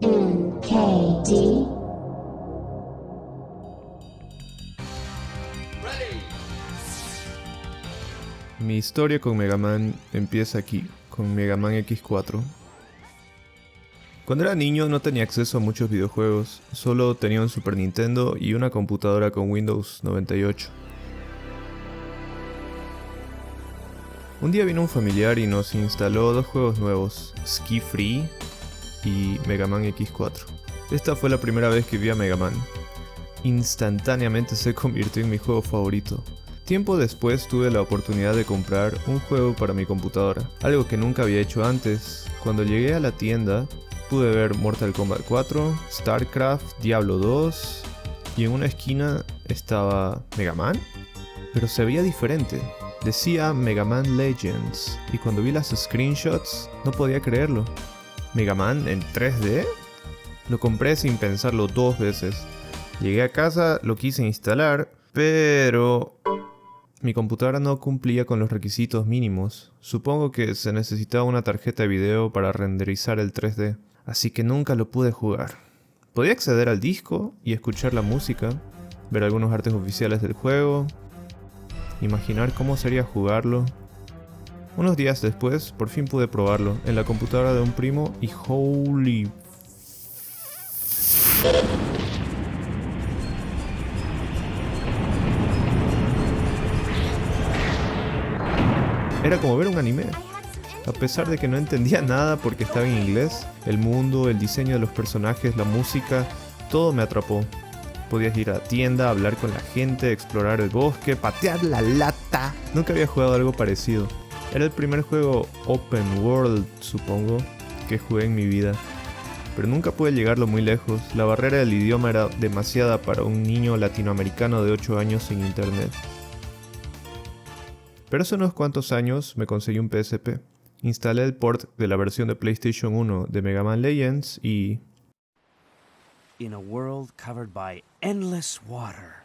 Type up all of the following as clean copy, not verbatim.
MKD. Mi historia con Mega Man empieza aquí, con Mega Man X4. Cuando era niño no tenía acceso a muchos videojuegos, solo tenía un Super Nintendo y una computadora con Windows 98. Un día vino un familiar y nos instaló dos juegos nuevos, Ski Free y Mega Man X4. Esta fue la primera vez que vi a Mega Man. Instantáneamente se convirtió en mi juego favorito. Tiempo después tuve la oportunidad de comprar un juego para mi computadora, algo que nunca había hecho antes. Cuando llegué a la tienda, pude ver Mortal Kombat 4, StarCraft, Diablo 2 y en una esquina estaba Mega Man, pero se veía diferente. Decía Mega Man Legends y cuando vi las screenshots no podía creerlo. ¿Mega Man en 3D? Lo compré sin pensarlo dos veces. Llegué a casa, lo quise instalar, pero mi computadora no cumplía con los requisitos mínimos. Supongo que se necesitaba una tarjeta de video para renderizar el 3D, así que nunca lo pude jugar. Podía acceder al disco y escuchar la música, ver algunos artes oficiales del juego, imaginar cómo sería jugarlo. Unos días después, por fin pude probarlo en la computadora de un primo y holy... Era como ver un anime. A pesar de que no entendía nada porque estaba en inglés, el mundo, el diseño de los personajes, la música, todo me atrapó. Podías ir a la tienda, hablar con la gente, explorar el bosque, patear la lata. Nunca había jugado algo parecido. Era el primer juego open world, supongo, que jugué en mi vida. Pero nunca pude llegarlo muy lejos. La barrera del idioma era demasiada para un niño latinoamericano de 8 años sin internet. Pero hace unos cuantos años me conseguí un PSP. Instalé el port de la versión de PlayStation 1 de Mega Man Legends y... In a world covered by endless water,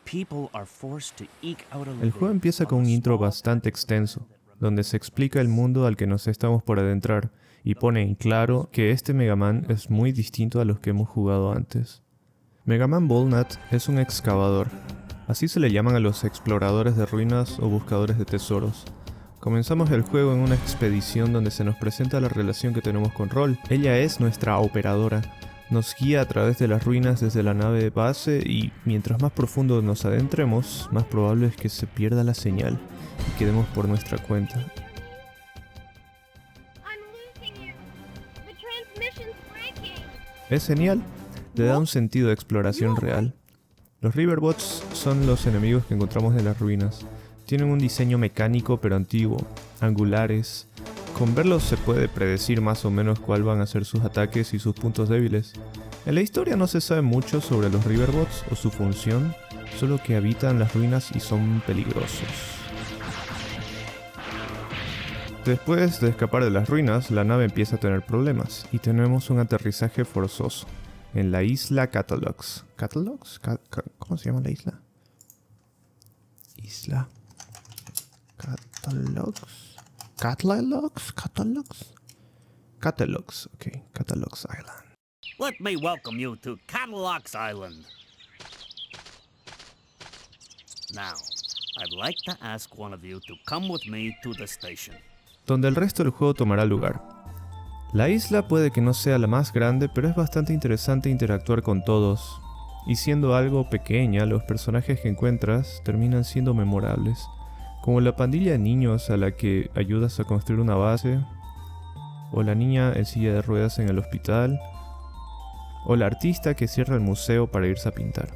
people are forced to eke out a El juego empieza con un intro bastante extenso, donde se explica el mundo al que nos estamos por adentrar y pone en claro que este Mega Man es muy distinto a los que hemos jugado antes. Mega Man Volnut es un excavador. Así se le llaman a los exploradores de ruinas o buscadores de tesoros. Comenzamos el juego en una expedición donde se nos presenta la relación que tenemos con Roll. Ella es nuestra operadora. Nos guía a través de las ruinas desde la nave base y mientras más profundo nos adentremos, más probable es que se pierda la señal y quedemos por nuestra cuenta. Es genial, le da un sentido de exploración real. Los Riverbots son los enemigos que encontramos en las ruinas. Tienen un diseño mecánico pero antiguo, angulares. Con verlos se puede predecir más o menos cuál van a ser sus ataques y sus puntos débiles. En la historia no se sabe mucho sobre los Riverbots o su función, solo que habitan las ruinas y son peligrosos. Después de escapar de las ruinas, la nave empieza a tener problemas y tenemos un aterrizaje forzoso en la isla Catalogs. ¿Catalogs? ¿Cómo se llama la isla? Isla Catalogs. Catalogs, ok, Catalogs Island. Let me welcome you to Catalogs Island. Now, I'd like to ask one of you to come with me to the station. Donde el resto del juego tomará lugar. La isla puede que no sea la más grande, pero es bastante interesante interactuar con todos. Y siendo algo pequeña, los personajes que encuentras terminan siendo memorables. Como la pandilla de niños a la que ayudas a construir una base, o la niña en silla de ruedas en el hospital, o la artista que cierra el museo para irse a pintar.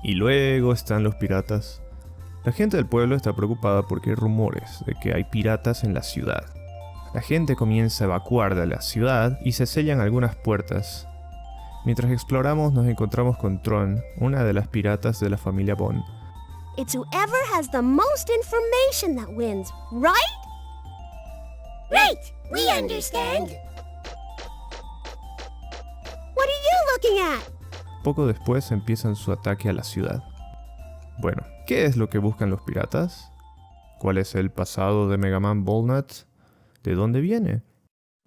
Y luego están los piratas. La gente del pueblo está preocupada porque hay rumores de que hay piratas en la ciudad. La gente comienza a evacuar de la ciudad y se sellan algunas puertas. Mientras exploramos nos encontramos con Tron, una de las piratas de la familia Bond. It's whoever has the most information that wins, right? Right, we understand. What are you looking at? Poco después empiezan su ataque a la ciudad. Bueno, ¿qué es lo que buscan los piratas? ¿Cuál es el pasado de Mega Man Volnut? ¿De dónde viene?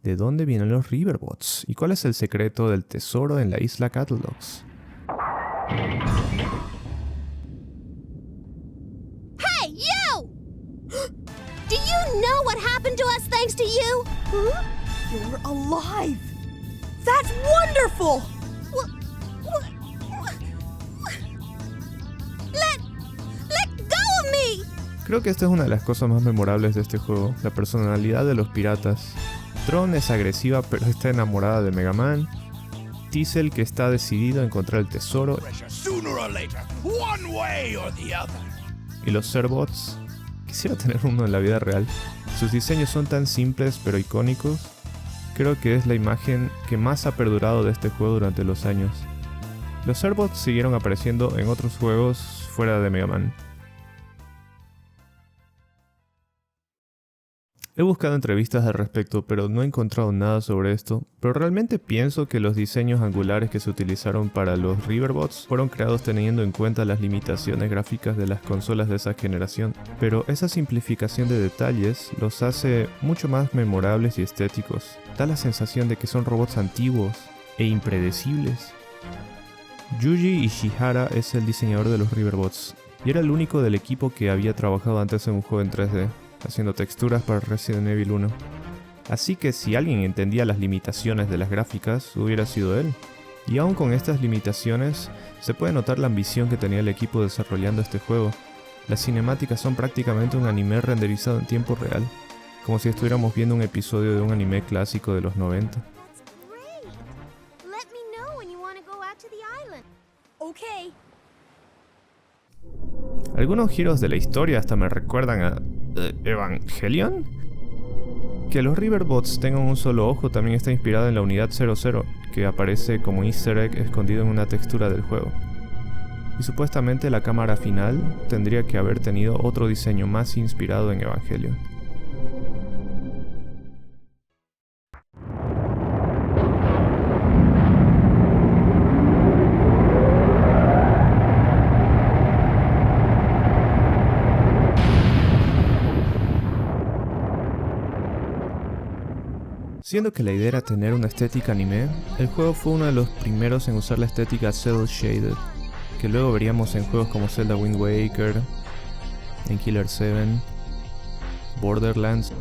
¿De dónde vienen los Riverbots? ¿Y cuál es el secreto del tesoro en la isla Catalogs? Hey, you! Do you know what happened to us thanks to you? Huh? You're alive! That's wonderful! Let go of me! Creo que esta es una de las cosas más memorables de este juego, la personalidad de los piratas. Tron es agresiva pero está enamorada de Mega Man. Teasel, que está decidido a encontrar el tesoro. Y los Zerbots. Quisiera tener uno en la vida real. Sus diseños son tan simples pero icónicos. Creo que es la imagen que más ha perdurado de este juego durante los años. Los Zerbots siguieron apareciendo en otros juegos fuera de Mega Man. He buscado entrevistas al respecto, pero no he encontrado nada sobre esto. Pero realmente pienso que los diseños angulares que se utilizaron para los Riverbots fueron creados teniendo en cuenta las limitaciones gráficas de las consolas de esa generación. Pero esa simplificación de detalles los hace mucho más memorables y estéticos. Da la sensación de que son robots antiguos e impredecibles. Yuji Ishihara es el diseñador de los Riverbots, y era el único del equipo que había trabajado antes en un juego en 3D. Haciendo texturas para Resident Evil 1. Así que si alguien entendía las limitaciones de las gráficas, hubiera sido él. Y aún con estas limitaciones, se puede notar la ambición que tenía el equipo desarrollando este juego. Las cinemáticas son prácticamente un anime renderizado en tiempo real, como si estuviéramos viendo un episodio de un anime clásico de los 90. Let me know when you want to go out to the island. Okay. Algunos giros de la historia hasta me recuerdan a Evangelion. Que los Riverbots tengan un solo ojo también está inspirado en la unidad 00, que aparece como easter egg escondido en una textura del juego. Y supuestamente la cámara final tendría que haber tenido otro diseño más inspirado en Evangelion. Siendo que la idea era tener una estética anime, el juego fue uno de los primeros en usar la estética cel shaded, que luego veríamos en juegos como Zelda Wind Waker, en Killer 7, Borderlands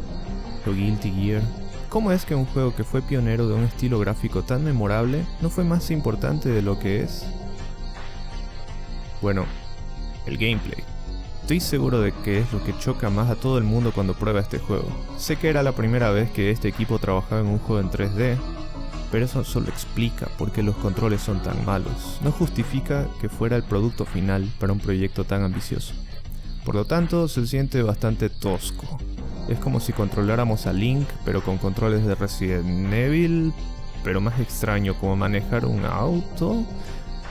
o Guilty Gear. ¿Cómo es que un juego que fue pionero de un estilo gráfico tan memorable no fue más importante de lo que es? Bueno, el gameplay. Estoy seguro de que es lo que choca más a todo el mundo cuando prueba este juego. Sé que era la primera vez que este equipo trabajaba en un juego en 3D, pero eso solo explica por qué los controles son tan malos. No justifica que fuera el producto final para un proyecto tan ambicioso. Por lo tanto, se siente bastante tosco. Es como si controláramos a Link, pero con controles de Resident Evil, pero más extraño, como manejar un auto.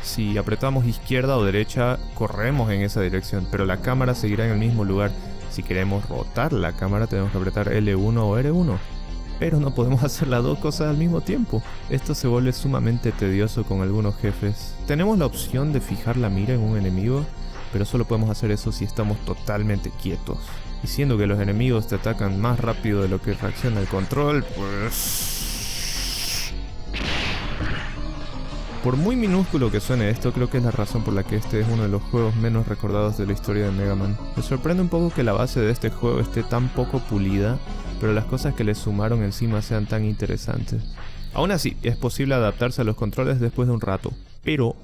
Si apretamos izquierda o derecha, corremos en esa dirección, pero la cámara seguirá en el mismo lugar. Si queremos rotar la cámara, tenemos que apretar L1 o R1. Pero no podemos hacer las dos cosas al mismo tiempo. Esto se vuelve sumamente tedioso con algunos jefes. Tenemos la opción de fijar la mira en un enemigo, pero solo podemos hacer eso si estamos totalmente quietos. Y siendo que los enemigos te atacan más rápido de lo que reacciona el control, pues... Por muy minúsculo que suene esto, creo que es la razón por la que este es uno de los juegos menos recordados de la historia de Mega Man. Me sorprende un poco que la base de este juego esté tan poco pulida, pero las cosas que le sumaron encima sean tan interesantes. Aún así, es posible adaptarse a los controles después de un rato, pero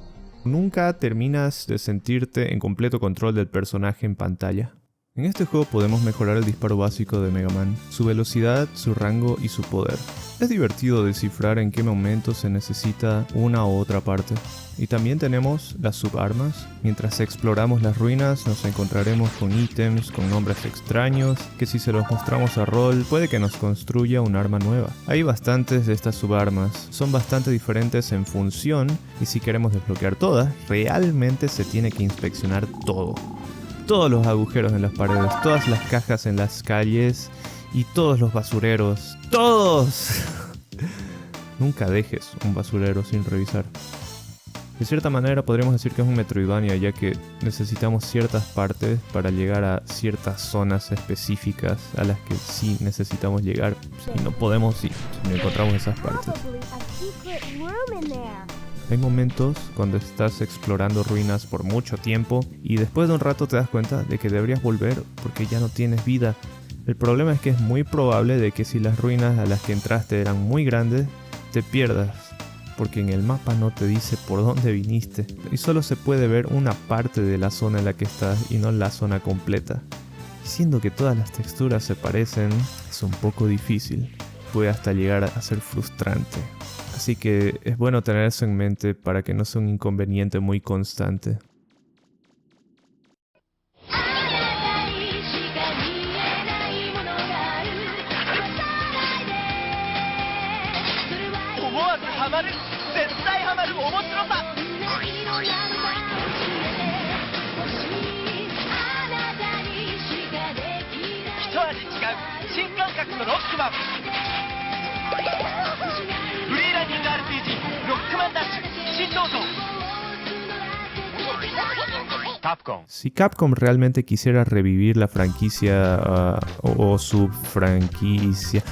nunca terminas de sentirte en completo control del personaje en pantalla. En este juego podemos mejorar el disparo básico de Mega Man, su velocidad, su rango y su poder. Es divertido descifrar en qué momento se necesita una u otra parte. Y también tenemos las subarmas. Mientras exploramos las ruinas nos encontraremos con ítems con nombres extraños, que si se los mostramos a Roll puede que nos construya un arma nueva. Hay bastantes de estas subarmas, son bastante diferentes en función y si queremos desbloquear todas, realmente se tiene que inspeccionar todo. Todos los agujeros en las paredes, todas las cajas en las calles y todos los basureros. ¡Todos! Nunca dejes un basurero sin revisar. De cierta manera podríamos decir que es un Metroidvania, ya que necesitamos ciertas partes para llegar a ciertas zonas específicas a las que sí necesitamos llegar y no podemos si no encontramos esas partes. Probably a secret room in there. Hay momentos cuando estás explorando ruinas por mucho tiempo y después de un rato te das cuenta de que deberías volver porque ya no tienes vida. El problema es que es muy probable de que si las ruinas a las que entraste eran muy grandes, te pierdas, porque en el mapa no te dice por dónde viniste y solo se puede ver una parte de la zona en la que estás y no la zona completa. Siendo que todas las texturas se parecen, es un poco difícil, puede hasta llegar a ser frustrante. Así que es bueno tener eso en mente para que no sea un inconveniente muy constante. Si Capcom realmente quisiera revivir la franquicia o su franquicia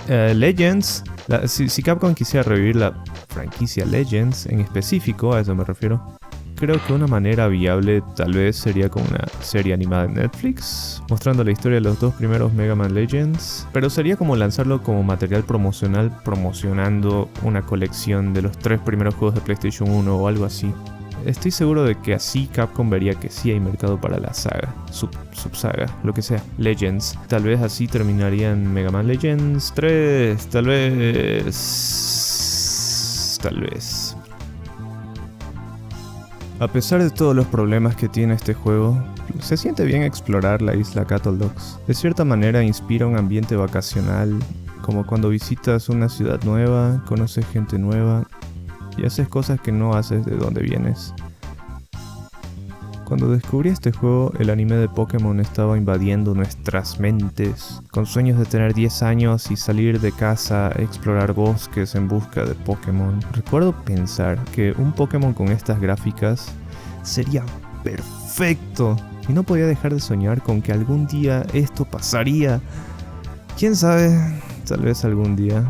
Legends, si Capcom quisiera revivir la franquicia Legends en específico, a eso me refiero, creo que una manera viable tal vez sería con una serie animada en Netflix, mostrando la historia de los dos primeros Mega Man Legends, pero sería como lanzarlo como material promocional promocionando una colección de los 3 primeros juegos de PlayStation 1 o algo así. Estoy seguro de que así Capcom vería que sí hay mercado para la saga, subsaga, lo que sea, Legends. Tal vez así terminarían Mega Man Legends 3, tal vez. A pesar de todos los problemas que tiene este juego, se siente bien explorar la isla Cattle Dogs. De cierta manera inspira un ambiente vacacional, como cuando visitas una ciudad nueva, conoces gente nueva y haces cosas que no haces de donde vienes. Cuando descubrí este juego, el anime de Pokémon estaba invadiendo nuestras mentes, con sueños de tener 10 años y salir de casa, explorar bosques en busca de Pokémon. Recuerdo pensar que un Pokémon con estas gráficas sería perfecto, y no podía dejar de soñar con que algún día esto pasaría. ¿Quién sabe? Tal vez algún día.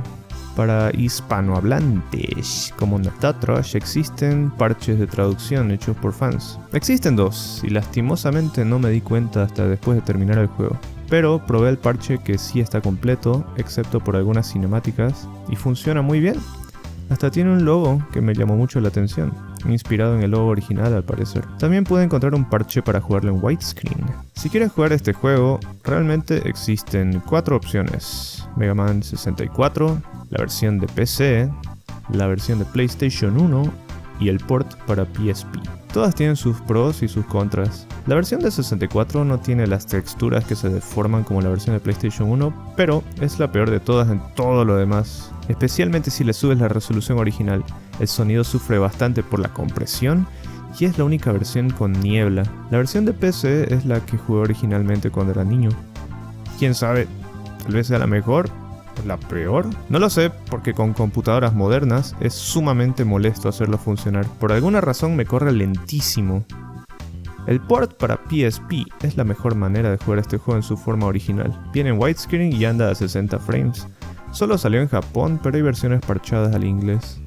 Para hispanohablantes como nosotros existen parches de traducción hechos por fans. Existen 2 y lastimosamente no me di cuenta hasta después de terminar el juego. Pero probé el parche que sí está completo, excepto por algunas cinemáticas, y funciona muy bien. Hasta tiene un logo que me llamó mucho la atención, inspirado en el logo original al parecer. También pude encontrar un parche para jugarlo en widescreen. Si quieres jugar este juego, realmente existen 4 opciones. Mega Man 64, la versión de PC, la versión de PlayStation 1 y el port para PSP. Todas tienen sus pros y sus contras. La versión de 64 no tiene las texturas que se deforman como la versión de PlayStation 1, pero es la peor de todas en todo lo demás. Especialmente si le subes la resolución original. El sonido sufre bastante por la compresión y es la única versión con niebla. La versión de PC es la que jugué originalmente cuando era niño. ¿Quién sabe? Tal vez sea la mejor. ¿La peor? No lo sé, porque con computadoras modernas es sumamente molesto hacerlo funcionar. Por alguna razón me corre lentísimo. El port para PSP es la mejor manera de jugar este juego en su forma original. Viene en widescreen y anda a 60 frames. Solo salió en Japón, pero hay versiones parchadas al inglés.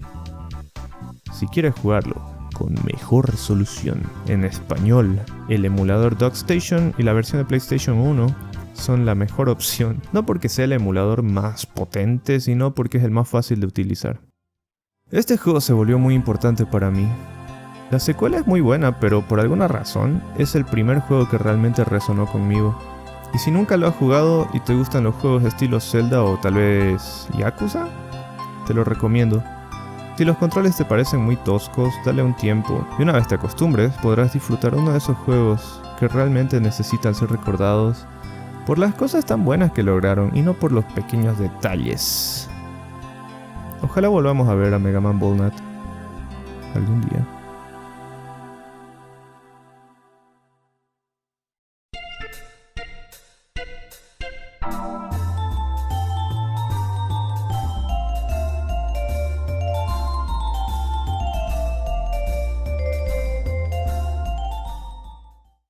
Si quieres jugarlo con mejor resolución en español, el emulador DocStation y la versión de PlayStation 1 son la mejor opción, no porque sea el emulador más potente, sino porque es el más fácil de utilizar. Este juego se volvió muy importante para mí. La secuela es muy buena, pero por alguna razón es el primer juego que realmente resonó conmigo. Y si nunca lo has jugado y te gustan los juegos de estilo Zelda o tal vez Yakuza, te lo recomiendo. Si los controles te parecen muy toscos, dale un tiempo, y una vez te acostumbres, podrás disfrutar uno de esos juegos que realmente necesitan ser recordados por las cosas tan buenas que lograron y no por los pequeños detalles. Ojalá volvamos a ver a Mega Man Ball Nut algún día.